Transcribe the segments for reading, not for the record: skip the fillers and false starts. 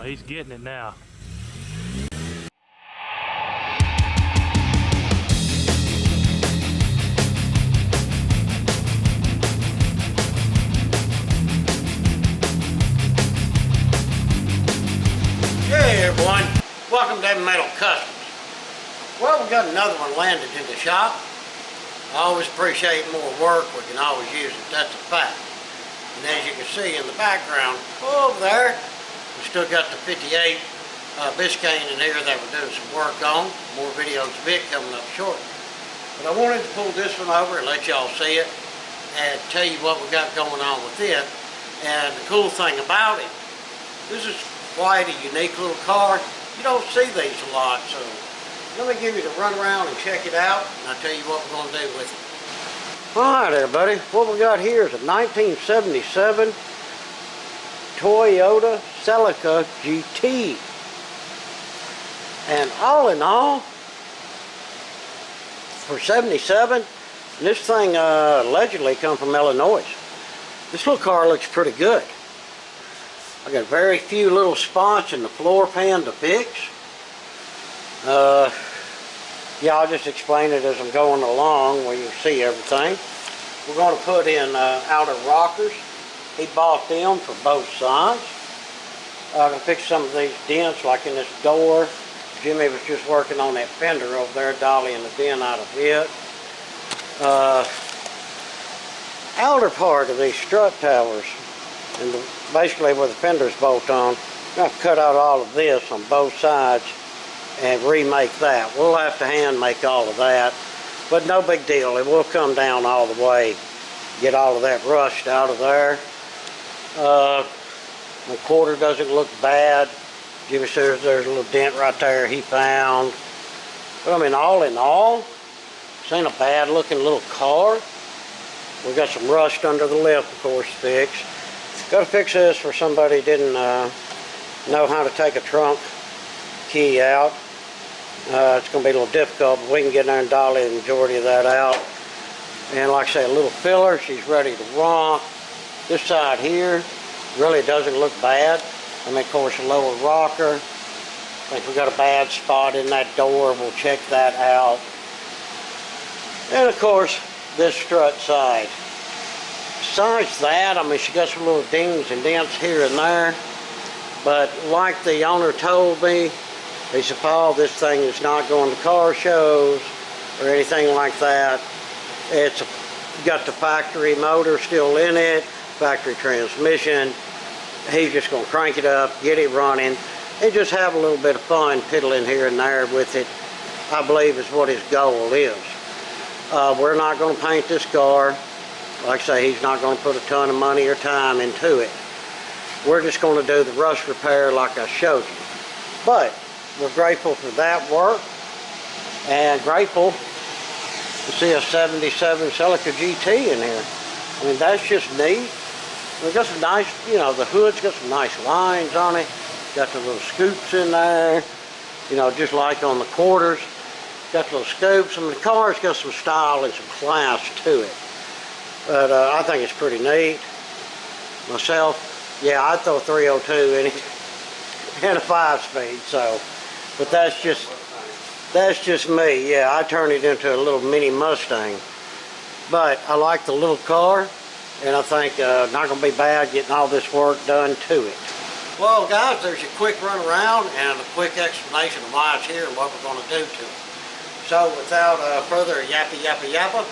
he's getting it now. Hey everyone, welcome to Metal Customs. Well, we got another one landed in the shop. I always appreciate more work, we can always use it, that's a fact. And as you can see in the background over there, we still got the 58 Biscayne in here that we're doing some work on. More videos of it coming up shortly. But I wanted to pull this one over and let y'all see it and tell you what we got going on with it. And the cool thing about it, this is quite a unique little car. You don't see these a lot, so let me give you the run around and check it out, and I'll tell you what we're going to do with it. Alright everybody, what we got here is a 1977 Toyota Celica GT. And all in all, for 77, this thing allegedly come from Illinois. This little car looks pretty good. I got very few little spots in the floor pan to fix. Yeah, I'll just explain it as I'm going along where you see everything. We're going to put in outer rockers. He bought them for both sides. I'm going to fix some of these dents like in this door. Jimmy was just working on that fender over there, dollying the dent out of it. Outer part of these strut towers, and basically where the fender's bolt on, I'm going to cut out all of this on both sides and remake that. We'll have to hand make all of that, but no big deal. It will come down all the way, get all of that rust out of there. The quarter doesn't look bad. Jimmy says there's a little dent right there he found. But I mean, all in all, this ain't a bad looking little car. We got some rust under the lip, of course, to fix. Got to fix this for somebody who didn't know how to take a trunk key out. It's going to be a little difficult, but we can get in there and dolly the majority of that out. And like I say, a little filler, she's ready to rock. This side here really doesn't look bad. I mean, of course, a lower rocker. I think we got a bad spot in that door. We'll check that out. And of course, this strut side. Besides that, I mean, she got some little dings and dents here and there. But like the owner told me, he said, Paul, this thing is not going to car shows or anything like that. It's got the factory motor still in it, factory transmission. He's just going to crank it up, get it running, and just have a little bit of fun piddling here and there with it, I believe is what his goal is. We're not going to paint this car. Like I say, he's not going to put a ton of money or time into it. We're just going to do the rust repair like I showed you. But we're grateful for that work, and grateful to see a 77 Celica GT in here. I mean, that's just neat. We got some nice, you know, the hood's got some nice lines on it. Got the little scoops in there, you know, just like on the quarters. Got the little scoops. I mean, the car's got some style and some class to it. But I think it's pretty neat. Myself, yeah, I'd throw 302 in it and a 5-speed. So, but that's just me. Yeah, I turn it into a little mini Mustang. But I like the little car, and I think not going to be bad getting all this work done to it. Well, guys, there's a quick run around and a quick explanation of why it's here and what we're going to do to it. So, without further yappa,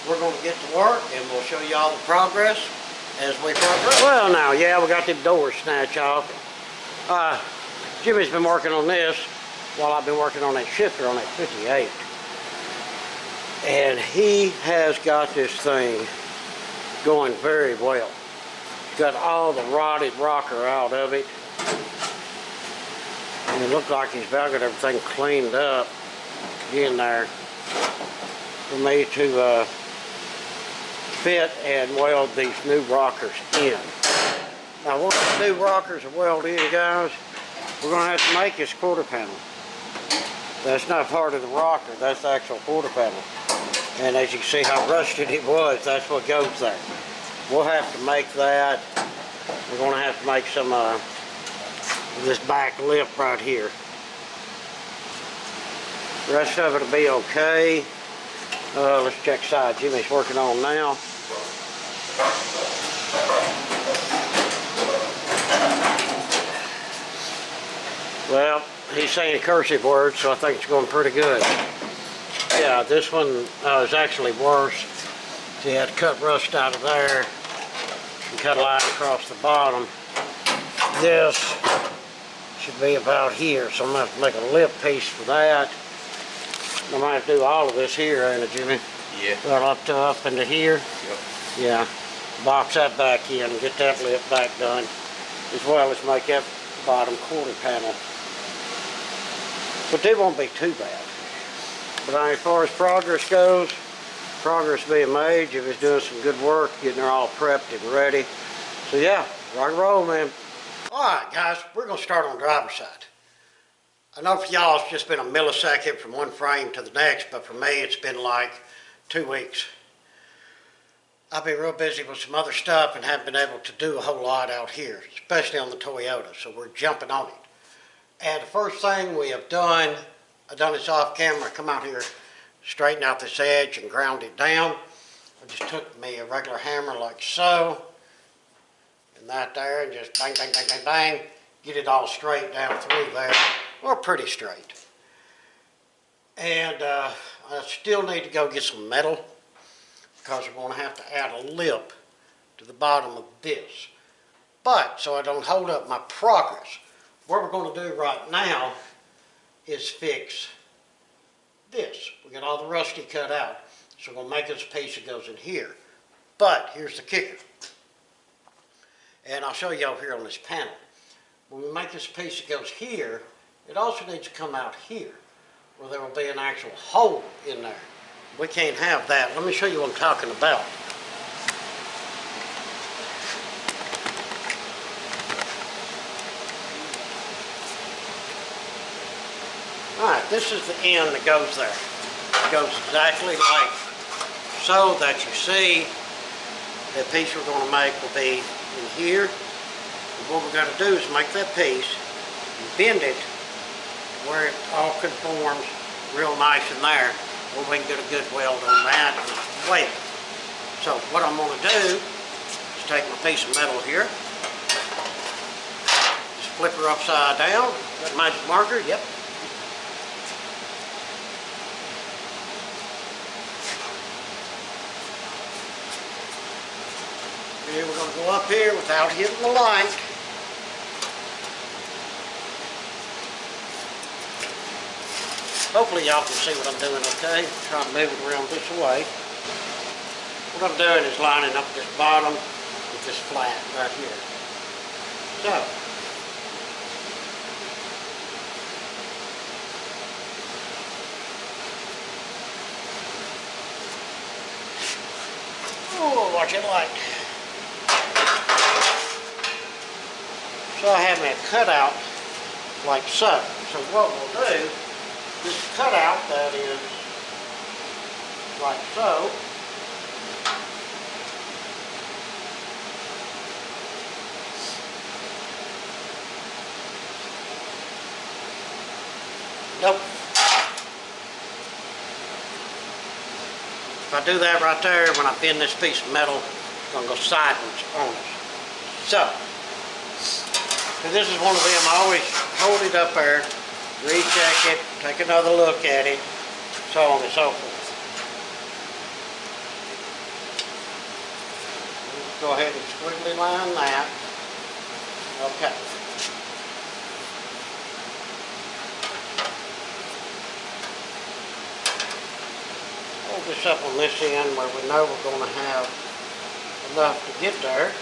we're going to get to work, and we'll show you all the progress as we progress. Well, now, yeah, we got the doors snatched off. Jimmy's been working on this while I've been working on that shifter on that 58. And he has got this thing going very well. Got all the rotted rocker out of it. And it looked like he's about got everything cleaned up in there for me to fit and weld these new rockers in. Now once the new rockers are welded in, guys, we're going to have to make this quarter panel. That's not part of the rocker, that's the actual quarter panel. And as you can see how rusted it was, that's what goes there. We'll have to make that. We're going to have to make some this back lip right here. The rest of it will be okay. Let's check side. Jimmy's working on now. Well, he's saying cursive words, so I think it's going pretty good. Yeah, this one is actually worse. So you had to cut rust out of there and cut a line across the bottom. This should be about here, so I'm going to have to make a lip piece for that. I might have to do all of this here, ain't it, Jimmy? Yeah. Right up into here. Yep. Yeah. Box that back in and get that lip back done, as well as make that bottom quarter panel. But they won't be too bad. But as far as progress goes, progress being made. Jimmy's doing some good work, getting her all prepped and ready. So yeah, rock and roll, man. All right, guys, we're gonna start on the driver's side. I know for y'all it's just been a millisecond from one frame to the next, but for me it's been like 2 weeks. I've been real busy with some other stuff and haven't been able to do a whole lot out here, especially on the Toyota, so we're jumping on it. And the first thing we have done, I've done this off camera, come out here, straighten out this edge and ground it down. I just took me a regular hammer like so, and that there, and just bang, bang, bang, bang, bang, get it all straight down through there, or pretty straight. And I still need to go get some metal, because we're going to have to add a lip to the bottom of this. But, so I don't hold up my progress, what we're going to do right now is fix this. We got all the rusty cut out, so we're going to make this piece that goes in here. But, here's the kicker. And I'll show you over here on this panel. When we make this piece that goes here, it also needs to come out here, where there will be an actual hole in there. We can't have that. Let me show you what I'm talking about. Alright, this is the end that goes there. It goes exactly like so that you see the piece we're going to make will be in here. And what we're going to do is make that piece and bend it where it all conforms real nice in there, where we can get a good weld on that and weld. So what I'm going to do is take my piece of metal here, just flip her upside down, that magic marker, yep. And we're going to go up here without hitting the light. Hopefully y'all can see what I'm doing okay. Try to move it around this way. What I'm doing is lining up this bottom with this flat right here. So, oh, watch it light. So I have my cutout like so. So what we'll do, this cutout that is like so, nope. If I do that right there, when I bend this piece of metal, it's going to go sideways on us. So, this is one of them, I always hold it up there, recheck it, take another look at it, so on and so forth. Go ahead and squiggly line that. Okay. Hold this up on this end where we know we're going to have enough to get there.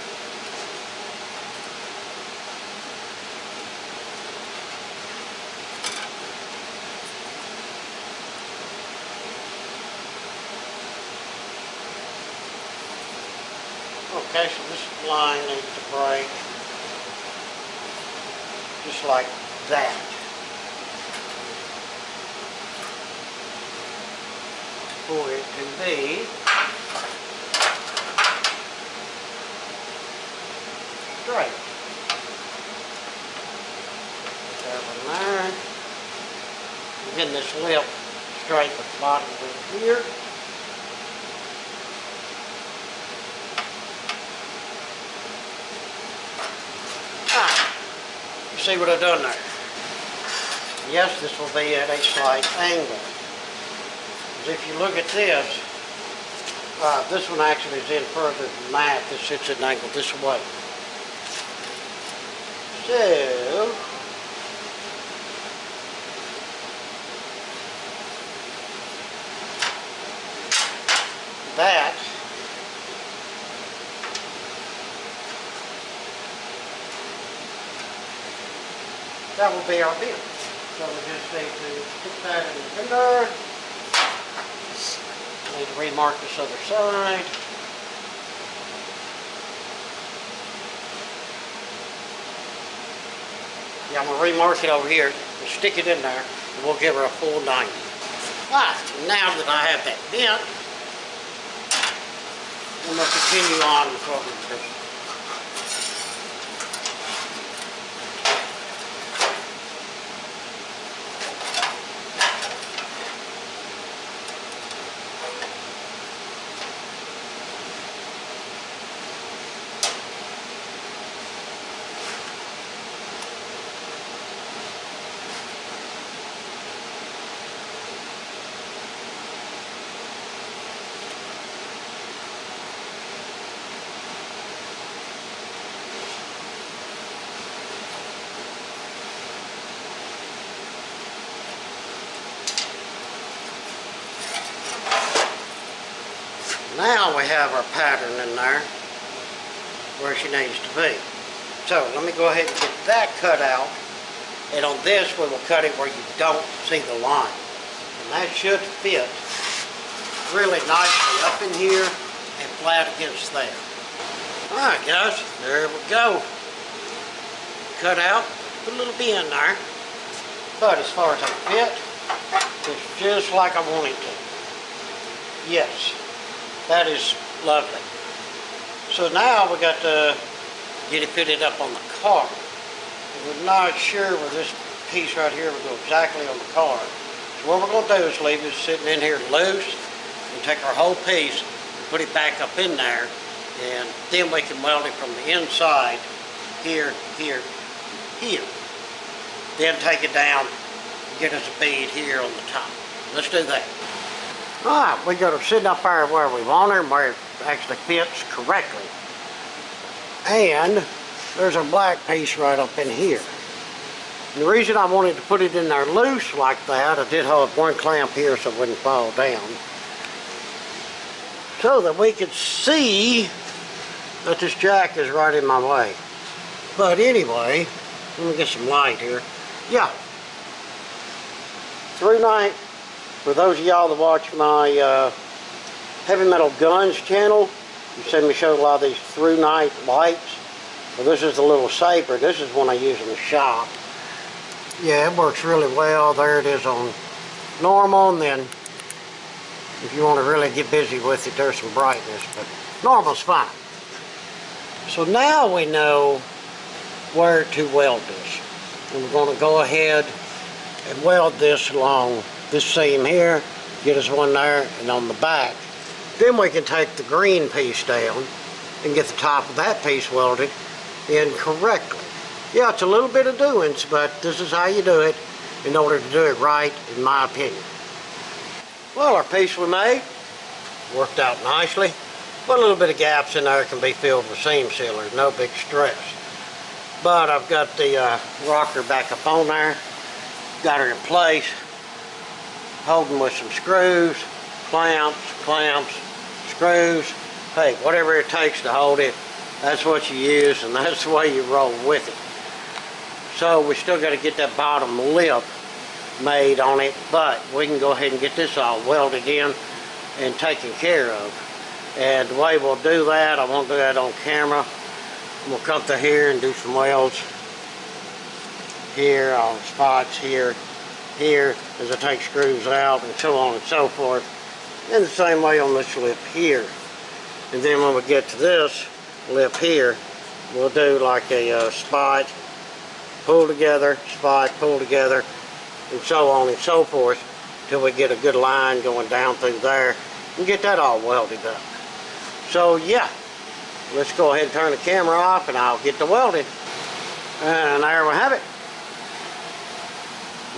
Okay, so this line needs to break just like that. For it to be straight. pin this lip straight with the bottom lip here. You see what I've done there? Yes, this will be at a slight angle. Because if you look at this one actually is in further than that. This sits at an angle this way. So, that will be our bit. So we just need to put that in the bender. Need to remark this other side. Yeah, I'm going to remark it over here and stick it in there, and we'll give her a full 90. Alright, now that I have that bent, I'm going to continue on with what we're doing. Now we have our pattern in there where she needs to be. So let me go ahead and get that cut out, and on this we will cut it where you don't see the line. And that should fit really nicely up in here and flat against there. Alright guys, there we go. Cut out, put a little bend there. But as far as I fit, it's just like I want it to. Yes. That is lovely. So now we got to get it fitted up on the car. We're not sure where this piece right here will go exactly on the car. So what we're going to do is leave it sitting in here loose and take our whole piece and put it back up in there, and then we can weld it from the inside here, here, here. Then take it down and get us a bead here on the top. Let's do that. Alright, we got her sitting up there where we want her, where it actually fits correctly. And there's our black piece right up in here. And the reason I wanted to put it in there loose like that, I did have one clamp here so it wouldn't fall down, so that we could see that this jack is right in my way. But anyway, let me get some light here. Yeah. Through night. For those of y'all that watch my Heavy Metal Guns channel, you see me show a lot of these through night lights. Well, this is the little saber. This is one I use in the shop. Yeah, it works really well. There it is on normal, and then if you want to really get busy with it, there's some brightness, but normal's fine. So now we know where to weld this. And we're going to go ahead and weld this along this seam here, get us one there, and on the back. Then we can take the green piece down and get the top of that piece welded in correctly. Yeah, it's a little bit of doings, but this is how you do it in order to do it right, in my opinion. Well, our piece we made worked out nicely, but a little bit of gaps in there can be filled with seam sealer, no big stress. But I've got the rocker back up on there, got her in place, holding with some screws, clamps, screws. Hey, whatever it takes to hold it, that's what you use, and that's the way you roll with it. So we still got to get that bottom lip made on it, but we can go ahead and get this all welded in and taken care of. And the way we'll do that, I won't do that on camera. We'll come through here and do some welds here on spots here as I take screws out, and so on and so forth. And the same way on this lip here. And then when we get to this lip here, we'll do like a spot, pull together, spot, pull together, and so on and so forth, till we get a good line going down through there and get that all welded up. So yeah, let's go ahead and turn the camera off and I'll get to welding. And there we have it.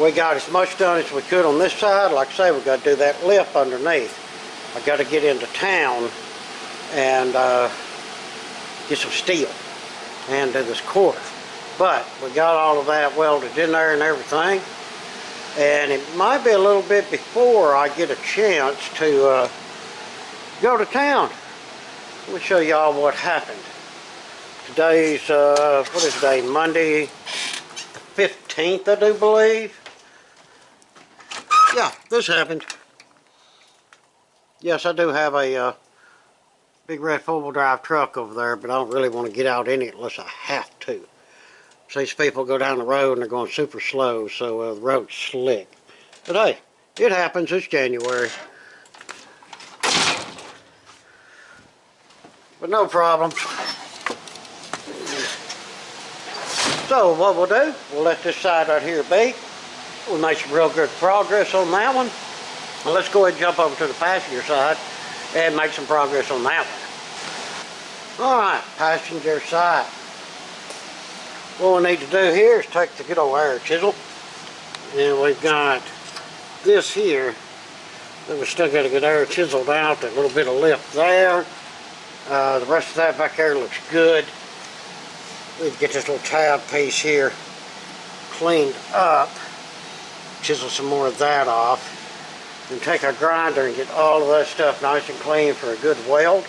We got as much done as we could on this side. Like I say, we got to do that lip underneath. I got to get into town and get some steel and do this quarter. But we got all of that welded in there and everything. And it might be a little bit before I get a chance to go to town. Let me show y'all what happened. Today's, what is today? Monday 15th, I do believe. Yeah, this happened. Yes, I do have a big red four-wheel drive truck over there, but I don't really want to get out in it unless I have to. So these people go down the road and they're going super slow, so the road's slick. But hey, it happens. It's January. But no problem. So what we'll do, we'll let this side right here be. We made some real good progress on that one. Well, let's go ahead and jump over to the passenger side and make some progress on that one. Alright, passenger side. What we need to do here is take the good old air chisel. And we've got this here that we still got to get air chiseled out. That little bit of lip there. The rest of that back there looks good. We can get this little tab piece here cleaned up. Chisel some more of that off. And take our grinder and get all of that stuff nice and clean for a good weld.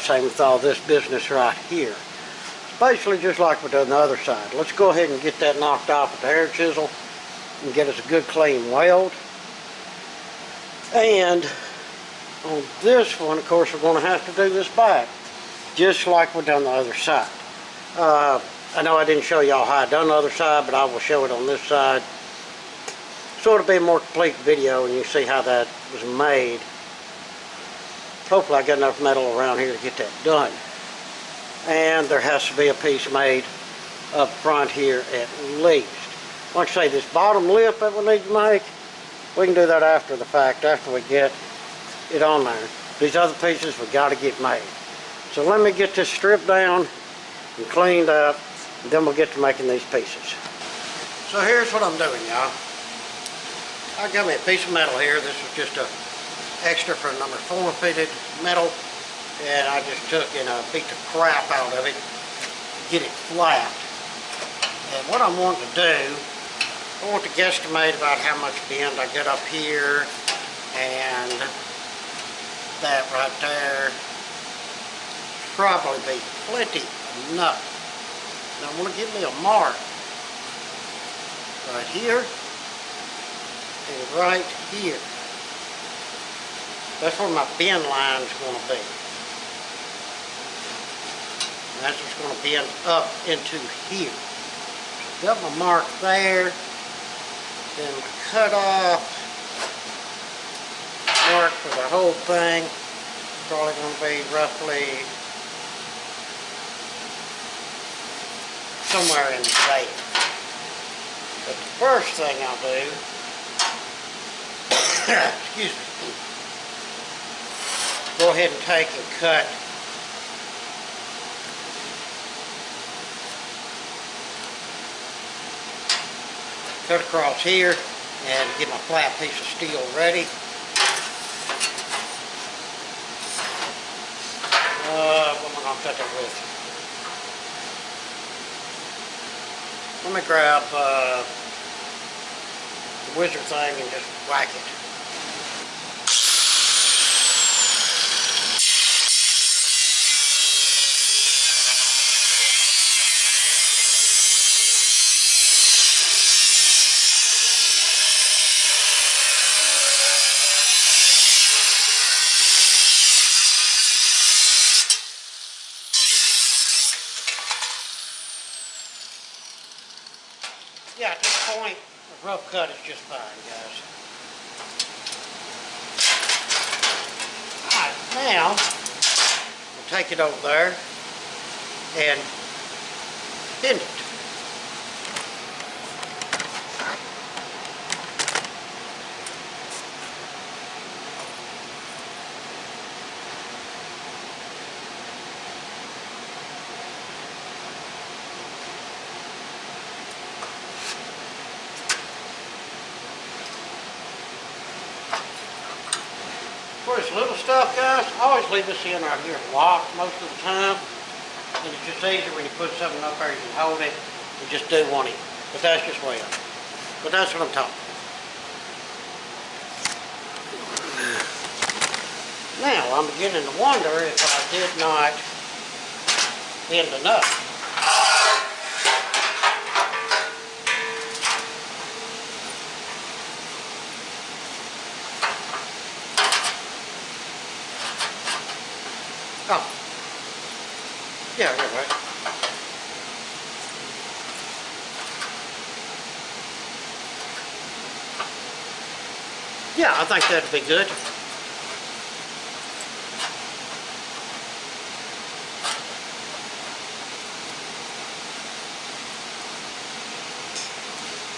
Same with all this business right here. It's basically just like we did on the other side. Let's go ahead and get that knocked off with the air chisel and get us a good clean weld. And on this one, of course, we're going to have to do this back, just like we done the other side. I know I didn't show y'all how I done the other side, but I will show it on this side. So it'll be a more complete video and you see how that was made. Hopefully I got enough metal around here to get that done. And there has to be a piece made up front here at least. Like I say, this bottom lip that we need to make, we can do that after the fact, after we get it on there. These other pieces we got to get made. So let me get this stripped down and cleaned up, and then we'll get to making these pieces. So here's what I'm doing, y'all. I got me a piece of metal here. This was just a extra for number 4 fitted metal, and I just took and beat the crap out of it, get it flat. And what I'm wanting to do, I want to guesstimate about how much bend I get up here and that right there. Probably be plenty enough. Now I'm going to give me a mark right here and right here. That's where my bend line is going to be. And that's what's going to bend up into here. So got my mark there. Then my cut off mark for the whole thing. Probably going to be roughly somewhere in there. But the first thing I'll do, excuse me, go ahead and take and cut across here and get my flat piece of steel ready. What am I going to cut that with? Let me grab the wizard thing and just whack it. Yeah, at this point, a rough cut is just fine, guys. Alright, now, we'll take it over there and bend it. For this little stuff, guys, I always leave this in right here locked most of the time. And it's just easier when you put something up there, you can hold it and just do one in. But that's just way up. But that's what I'm talking about. Now, I'm beginning to wonder if I did not bend enough. Oh. Yeah, you're right. Yeah, I think that'd be good.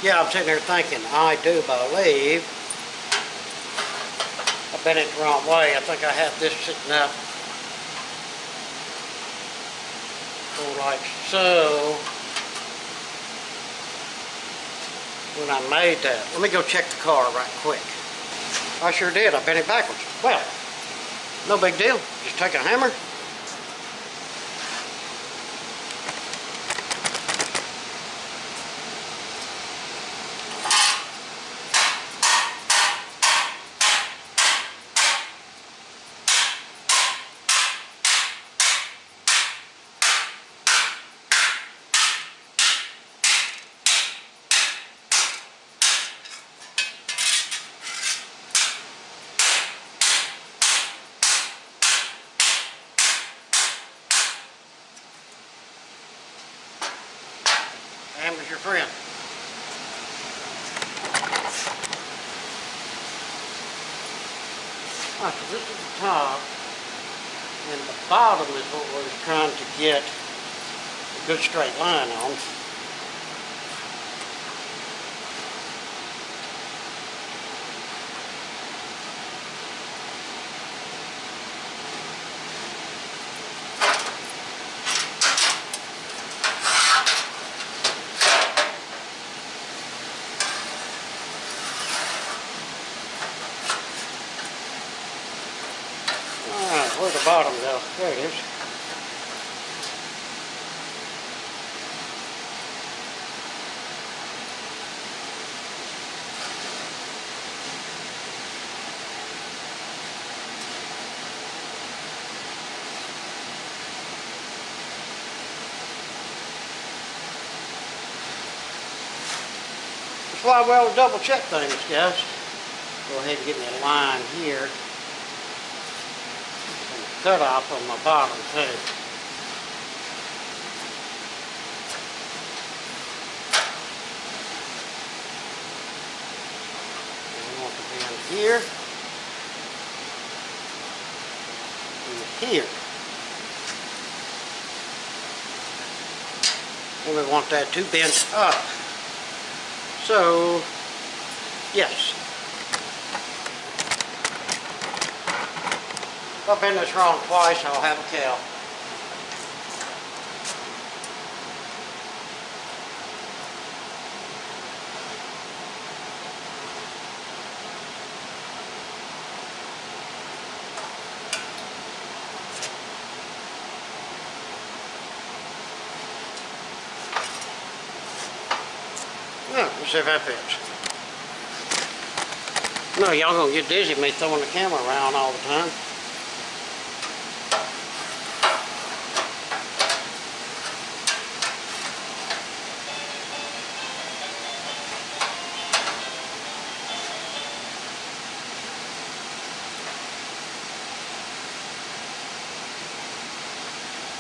Yeah, I'm sitting here thinking, I do believe I bent it the wrong way. I think I had this sitting up like so when I made that. Let me go check the car right quick. I sure did. I bent it backwards. Well, no big deal. Just take a hammer. Hammer's your friend. Alright, so this is the top, and the bottom is what we're trying to get a good straight line on. Alright, where'd the bottom go? There it is. That's why we always double check things, guys. Go ahead and get me a line here. Cut off on my bottom too. And we want to be in here and here. And we want that to bend up. So, yes. If I bend this wrong twice, I'll have a cow. Yeah, let's see if that fits. No, y'all gonna get dizzy me throwing the camera around all the time.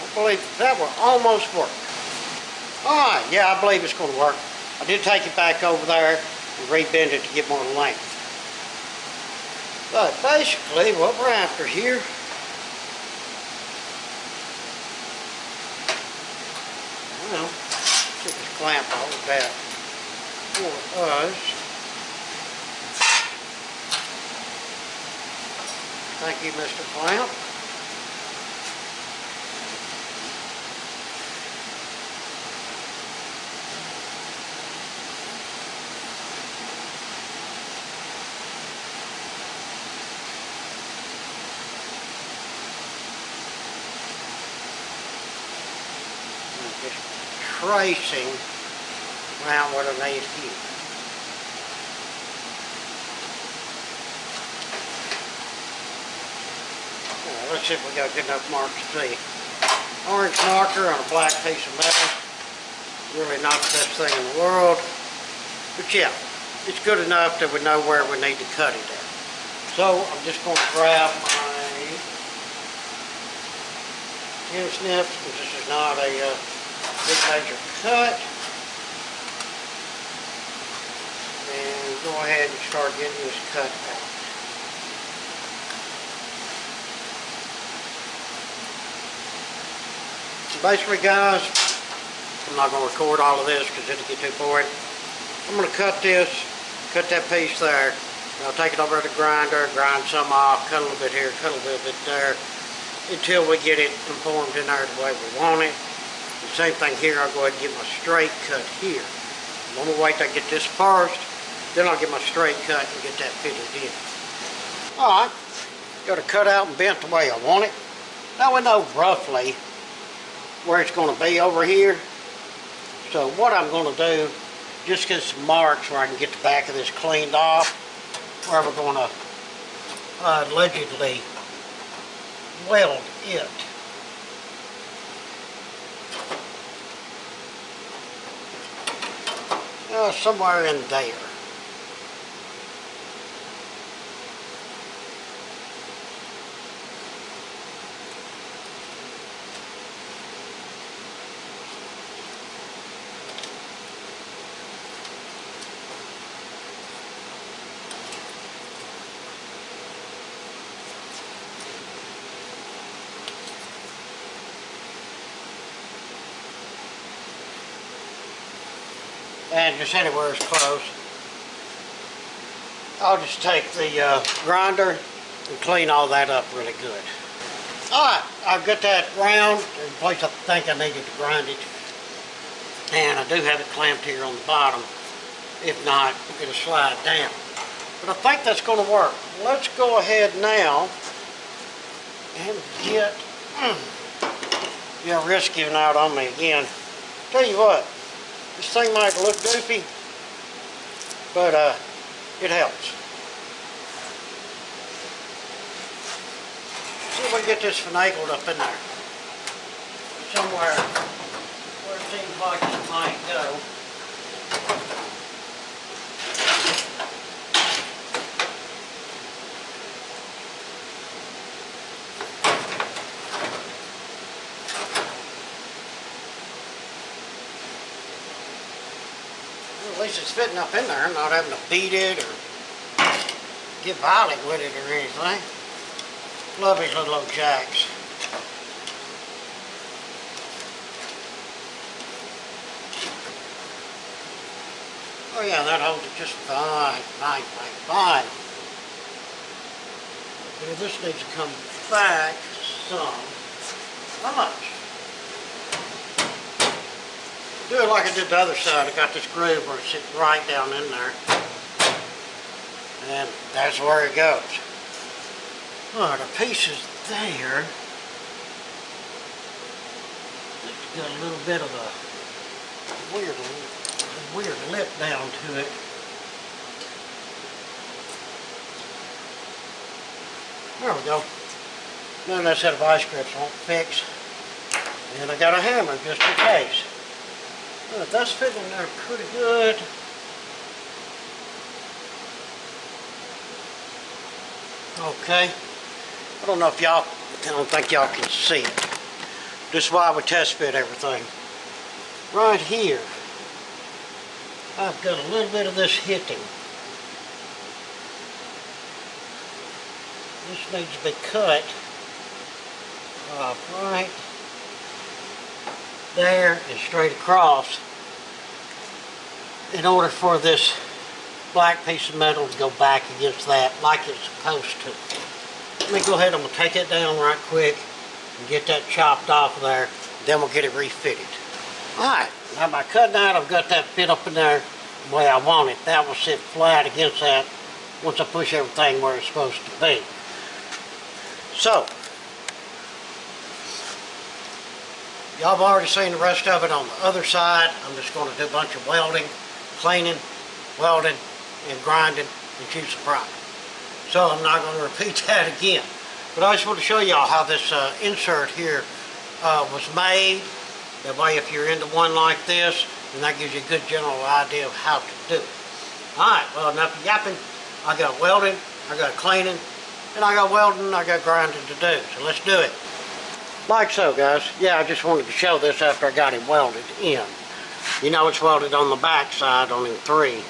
I believe that will almost work. Alright, yeah, I believe it's going to work. I did take it back over there and rebend it to get more length. But basically what we're after here well, get this clamp off that for us. Thank you, Mr. Clamp. just tracing around what I need here. Now, let's see if we got a good enough mark to see. Orange marker on a black piece of metal. Really not the best thing in the world. But yeah, it's good enough that we know where we need to cut it at. So I'm just going to grab my pin snips, because this is not a big major cut. And go ahead and start getting this cut out. So basically, guys, I'm not going to record all of this because it'll get too boring. I'm going to cut this, cut that piece there. And I'll take it over to the grinder, grind some off, cut a little bit here, cut a little bit there, until we get it conformed in there the way we want it. The same thing here, I'll go ahead and get my straight cut here. I'm going to wait till I get this first, then I'll get my straight cut and get that fitted in. Alright, got it cut out and bent the way I want it. Now we know roughly where it's going to be over here. So what I'm going to do, just get some marks where I can get the back of this cleaned off, where we're going to allegedly weld it. Somewhere in there. And just anywhere is close. I'll just take the grinder and clean all that up really good. Alright, I've got that round in the place I think I needed to grind it. And I do have it clamped here on the bottom. If not, it'll slide down. But I think that's going to work. Let's go ahead now and get... Yeah, risk giving out on me again. Tell you what. This thing might look goofy, but it helps. See if we can get this finagled up in there. Somewhere where it seems like it might go. At least it's fitting up in there. I'm not having to beat it or get violent with it or anything. Love these little old jacks. Oh yeah, that holds it just fine, fine, fine, fine. But this needs to come back some. How much? Do it like I did the other side. I got this groove where it's sitting right down in there. And that's where it goes. Alright, the piece is there. It's got a little bit of a weird lip down to it. There we go. None of that set of vice grips won't fix. And I got a hammer just in case. Well, that's fitting in there pretty good. Okay. I don't know if y'all, I don't think y'all can see it. This is why we test fit everything. Right here, I've got a little bit of this hitting. This needs to be cut right there and straight across in order for this black piece of metal to go back against that like it's supposed to. Let me go ahead, I'm going to take it down right quick and get that chopped off of there, then we'll get it refitted. Alright, now by cutting out, I've got that fit up in there the way I want it. That will sit flat against that once I push everything where it's supposed to be. So, Y'all have already seen the rest of it on the other side. I'm just going to do a bunch of welding, cleaning, welding, and grinding, and choose some product. So I'm not going to repeat that again. But I just want to show y'all how this insert here was made. That way if you're into one like this, then that gives you a good general idea of how to do it. Alright, well enough of yapping. I got welding, I got cleaning, and I got welding, and I got grinding to do. So let's do it. Like so, guys. Yeah, I just wanted to show this after I got it welded in. You know it's welded on the back side on them 3.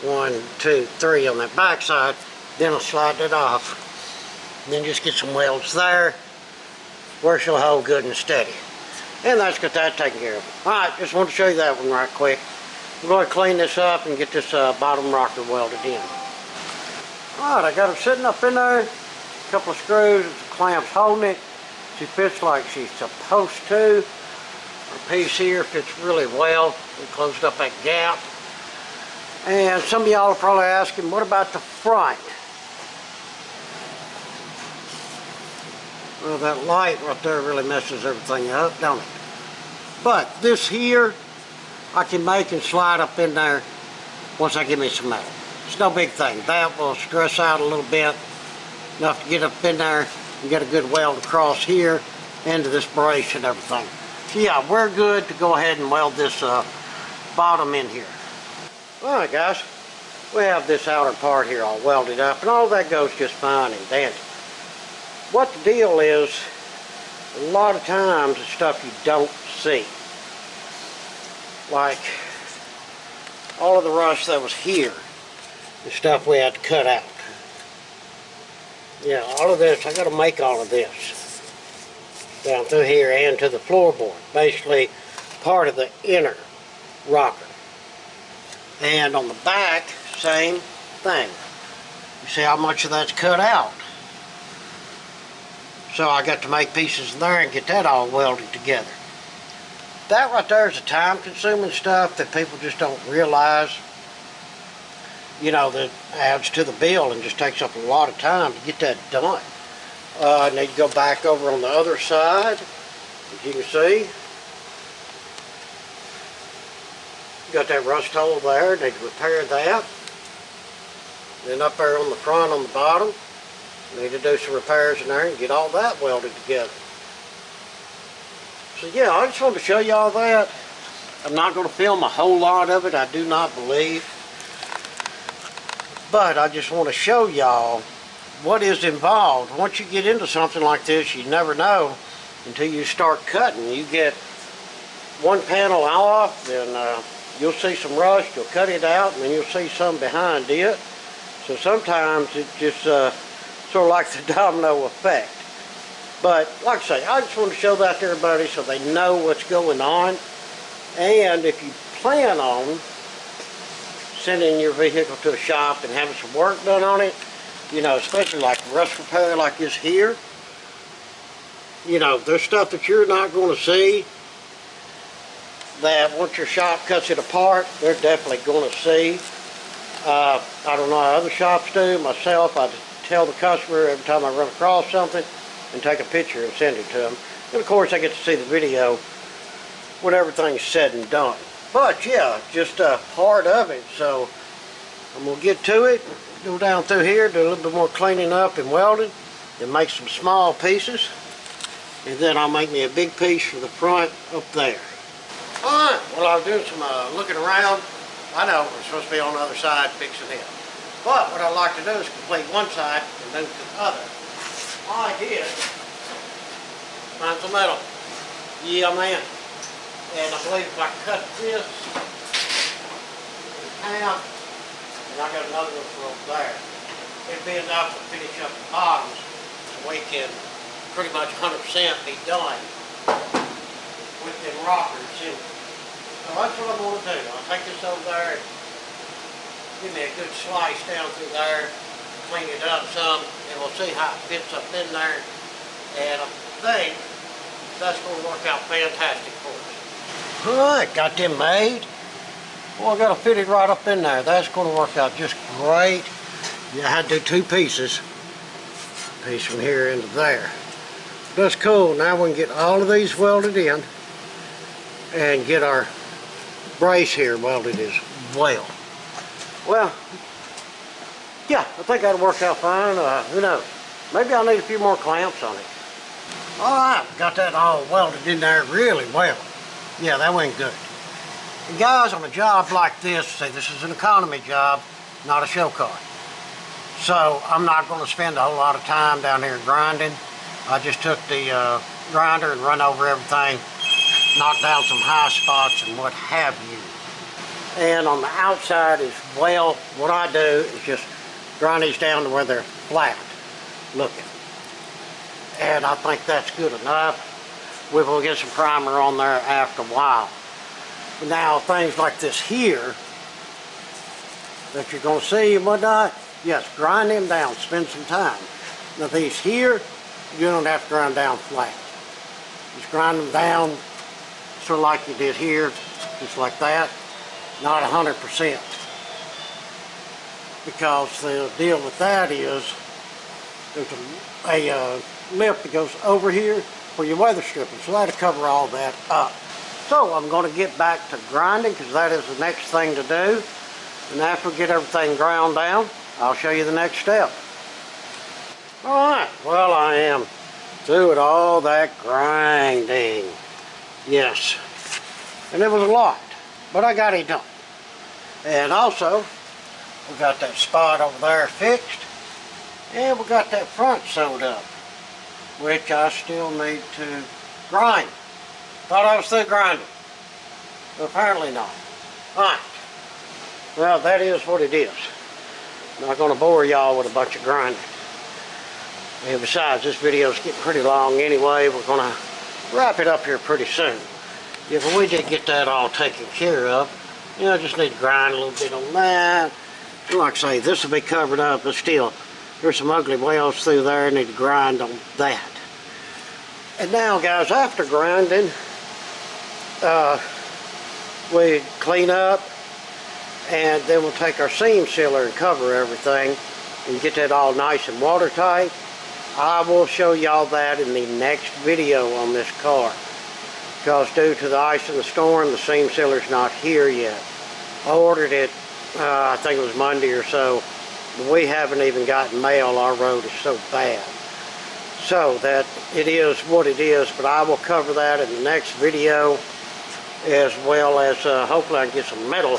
1, 2, 3 on that back side. Then I'll slide it off. And then just get some welds there where she'll hold good and steady. And that's got that taken care of. Alright, just want to show you that one right quick. We're going to clean this up and get this bottom rocker welded in. Alright, I got her sitting up in there. A couple of screws, the clamps holding it. She fits like she's supposed to. Her piece here fits really well. We closed up that gap. And some of y'all are probably asking, what about the front? Well, that light right there really messes everything up, don't it? But this here, I can make and slide up in there once I give me some metal. It's no big thing. That will stress out a little bit, enough to get up in there and get a good weld across here into this brace and everything. So yeah, we're good to go ahead and weld this bottom in here. Alright guys, we have this outer part here all welded up, and all that goes just fine and dandy. What the deal is, a lot of times it's stuff you don't see. Like all of the rust that was here, the stuff we had to cut out. Yeah, all of this, I got to make all of this down through here and to the floorboard. Basically part of the inner rocker. And on the back, same thing. You see how much of that's cut out. So I got to make pieces in there and get that all welded together. That right there is a time-consuming stuff that people just don't realize. You know, that adds to the bill and just takes up a lot of time to get that done. I need to go back over on the other side. As you can see, got that rust hole there. Need to repair that. Then up there on the front, on the bottom, need to do some repairs in there and get all that welded together. So yeah, I just wanted to show y'all that. I'm not going to film a whole lot of it, I do not believe. But I just want to show y'all what is involved. Once you get into something like this, you never know until you start cutting. You get one panel off, then you'll see some rust, you'll cut it out, and then you'll see some behind it. So sometimes it just sort of like the domino effect. But like I say, I just want to show that to everybody so they know what's going on. And if you plan on sending your vehicle to a shop and having some work done on it, you know, especially like rust repair like this here, you know, there's stuff that you're not going to see that once your shop cuts it apart, they're definitely going to see. I don't know how other shops do. Myself, I tell the customer every time I run across something and take a picture and send it to them. And of course I get to see the video when everything's said and done. But yeah, just a part of it. So I'm going to get to it, go down through here, do a little bit more cleaning up and welding, then make some small pieces, and then I'll make me a big piece for the front up there. Alright, well I was doing some looking around. I know we're supposed to be on the other side fixing it. But what I'd like to do is complete one side and move to the other. All I did, find some metal. Yeah, man. And I believe if I cut this in half, and I got another one for over there, it'd be enough to finish up the bottoms so we can pretty much 100% be done with them rockers in it. So that's what I'm going to do. I'll take this over there and give me a good slice down through there, clean it up some, and we'll see how it fits up in there. And I think that's going to work out fantastic for us. Alright, got them made. Well, I got to fit it right up in there. That's going to work out just great. Yeah, I had to do two pieces. A piece from here into there. That's cool. Now we can get all of these welded in and get our brace here welded as well. Well, yeah, I think that'll work out fine. Who knows? Maybe I'll need a few more clamps on it. Alright, got that all welded in there really well. Yeah, that went good. And guys, on a job like this, say this is an economy job, not a show car. So I'm not going to spend a whole lot of time down here grinding. I just took the grinder and run over everything, knocked down some high spots and what have you. And on the outside as well, what I do is just grind these down to where they're flat looking. And I think that's good enough. We will get some primer on there after a while. But now things like this here that you're going to see and whatnot, yes, grind them down, spend some time. Now these here, you don't have to grind down flat. Just grind them down sort of like you did here, just like that. Not 100%. Because the deal with that is there's a lip that goes over here for your weather stripping, so that'll cover all that up. So I'm going to get back to grinding because that is the next thing to do. And after we get everything ground down, I'll show you the next step. Alright, well I am through with all that grinding. Yes. And it was a lot, but I got it done. And also, we got that spot over there fixed. And we got that front sewed up, which I still need to grind. Thought I was through grinding, but apparently not. Alright, well that is what it is. I'm not going to bore y'all with a bunch of grinding. And besides, this video is getting pretty long anyway. We're going to wrap it up here pretty soon. Yeah, but we did get that all taken care of. You know, I just need to grind a little bit on that. And like I say, this will be covered up, but still, there's some ugly welds through there. I need to grind on that. And now, guys, after grinding, we clean up, and then we'll take our seam sealer and cover everything and get that all nice and watertight. I will show y'all that in the next video on this car, because due to the ice and the storm, the seam sealer's not here yet. I ordered it, I think it was Monday or so, but we haven't even gotten mail. Our road is so bad. So that it is what it is, but I will cover that in the next video, as well as hopefully I can get some metal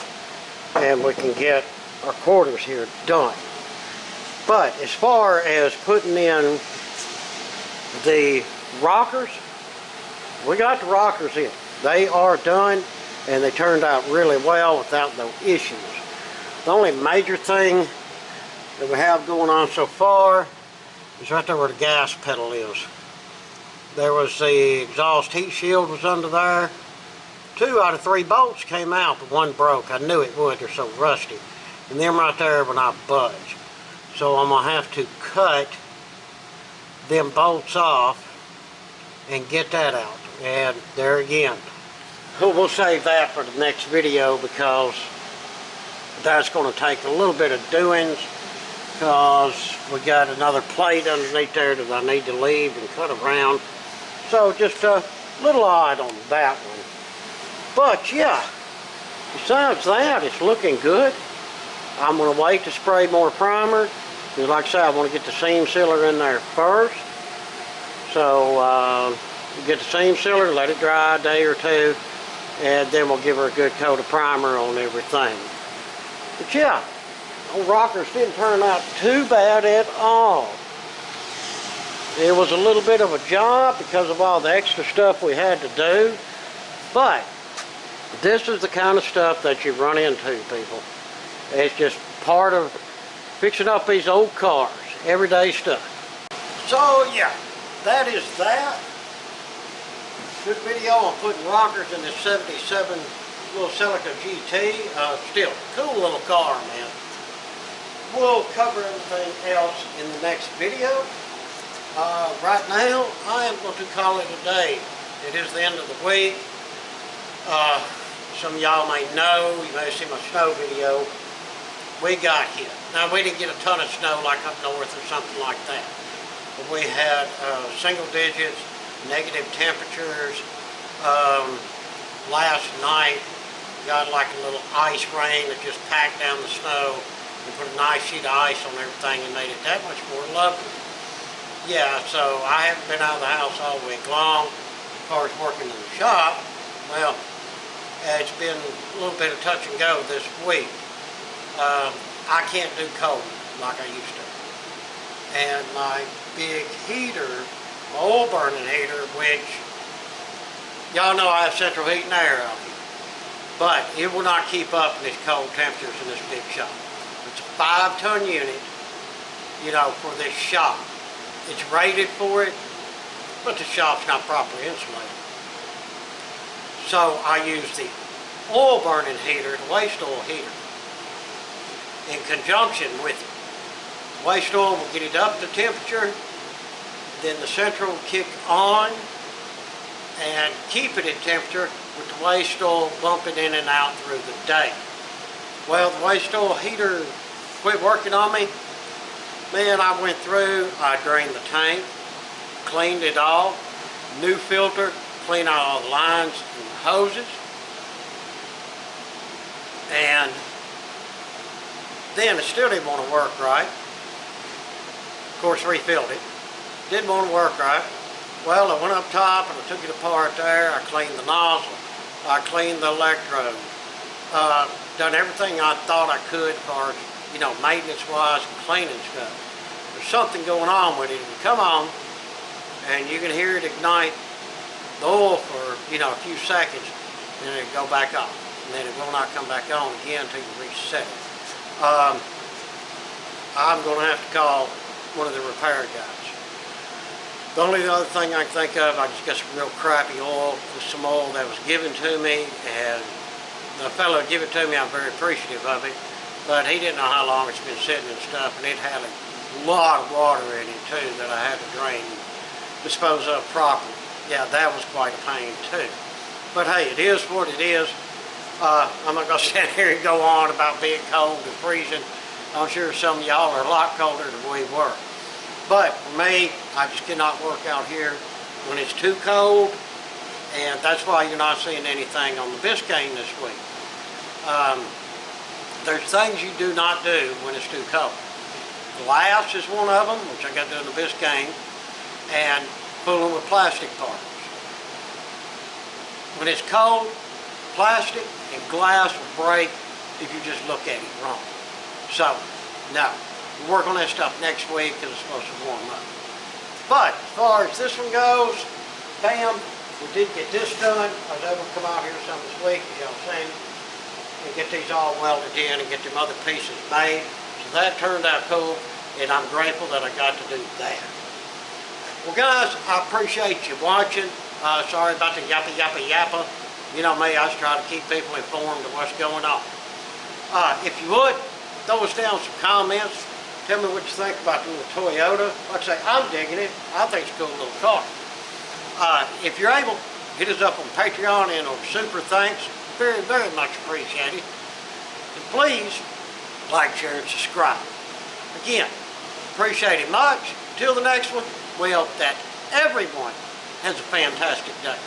and we can get our quarters here done. But as far as putting in the rockers, we got the rockers in. They are done and they turned out really well without no issues. The only major thing that we have going on so far is right there where the gas pedal is. There was the exhaust heat shield was under there. 2 out of 3 bolts came out, but 1 broke. I knew it would, they're so rusty. And them right there will not budge. So I'm gonna have to cut them bolts off and get that out. And there again, we'll save that for the next video, because that's gonna take a little bit of doings, because we got another plate underneath there that I need to leave and cut around. So just a little odd on that one. But yeah, besides that, it's looking good. I'm going to wait to spray more primer, because like I said, I want to get the seam sealer in there first. So get the seam sealer, let it dry a day or 2, and then we'll give her a good coat of primer on everything. But yeah, old rockers didn't turn out too bad at all. It was a little bit of a job because of all the extra stuff we had to do, but this is the kind of stuff that you run into, people. It's just part of fixing up these old cars, everyday stuff. So yeah, that is that. Good video on putting rockers in this 77 little Celica GT. Still, cool little car, man. We'll cover everything else in the next video. Right now, I am going to call it a day. It is the end of the week. Some of y'all may know, you may have seen my snow video. We got hit. Now, we didn't get a ton of snow like up north or something like that. We had single digits, negative temperatures. Last night got like a little ice rain that just packed down the snow and put a nice sheet of ice on everything and made it that much more lovely. Yeah, so I haven't been out of the house all week long. As far as working in the shop, well, it's been a little bit of touch and go this week. I can't do cold like I used to. And my big heater, my oil burning heater, which y'all know I have central heat and air out here, but it will not keep up in these cold temperatures in this big shop. It's a 5-ton unit, you know, for this shop. It's rated for it, but the shop's not properly insulated. So I use the oil burning heater, the waste oil heater, in conjunction with it. The waste oil will get it up to temperature, then the central will kick on and keep it at temperature with the waste oil bumping in and out through the day. Well, the waste oil heater quit working on me. Man, I went through, I drained the tank, cleaned it all, new filter, cleaned out all the lines and the hoses, and then it still didn't want to work right. Of course, refilled it. Didn't want to work right. Well, I went up top and I took it apart there. I cleaned the nozzle. I cleaned the electrode. Done everything I thought I could as far as, you know, maintenance-wise and cleaning stuff. There's something going on with it. It come on, and you can hear it ignite the oil for, you know, a few seconds, and then it go back off. And then it will not come back on again until you reset it. I'm going to have to call one of the repair guys. The only other thing I can think of, I just got some real crappy oil, just some oil that was given to me, and the fellow who gave it to me, I'm very appreciative of it, but he didn't know how long it's been sitting and stuff, and it had a lot of water in it too that I had to drain and dispose of properly. Yeah, that was quite a pain too. But hey, it is what it is. I'm not going to stand here and go on about being cold and freezing. I'm sure some of y'all are a lot colder than we were. But for me, I just cannot work out here when it's too cold, and that's why you're not seeing anything on the Biscayne this week. There's things you do not do when it's too cold. Glass is one of them, which I got to do in the Biscayne, and fooling with plastic parts. When it's cold, plastic and glass will break if you just look at it wrong. So, no. We'll work on that stuff next week because it's supposed to warm up. But as far as this one goes, bam, we did get this done. I was able to come out here some this week, as y'all seen, and get these all welded in and get them other pieces made. So that turned out cool, and I'm grateful that I got to do that. Well, guys, I appreciate you watching. Sorry about the yappa. You know me, I just try to keep people informed of what's going on. If you would, throw us down some comments. Tell me what you think about the little Toyota. Like I say, I'm digging it. I think it's a cool little car. If you're able, hit us up on Patreon and on Super Thanks. Very, very much appreciated. And please, like, share, and subscribe. Again, appreciate it much. Till the next one, we hope that everyone has a fantastic day.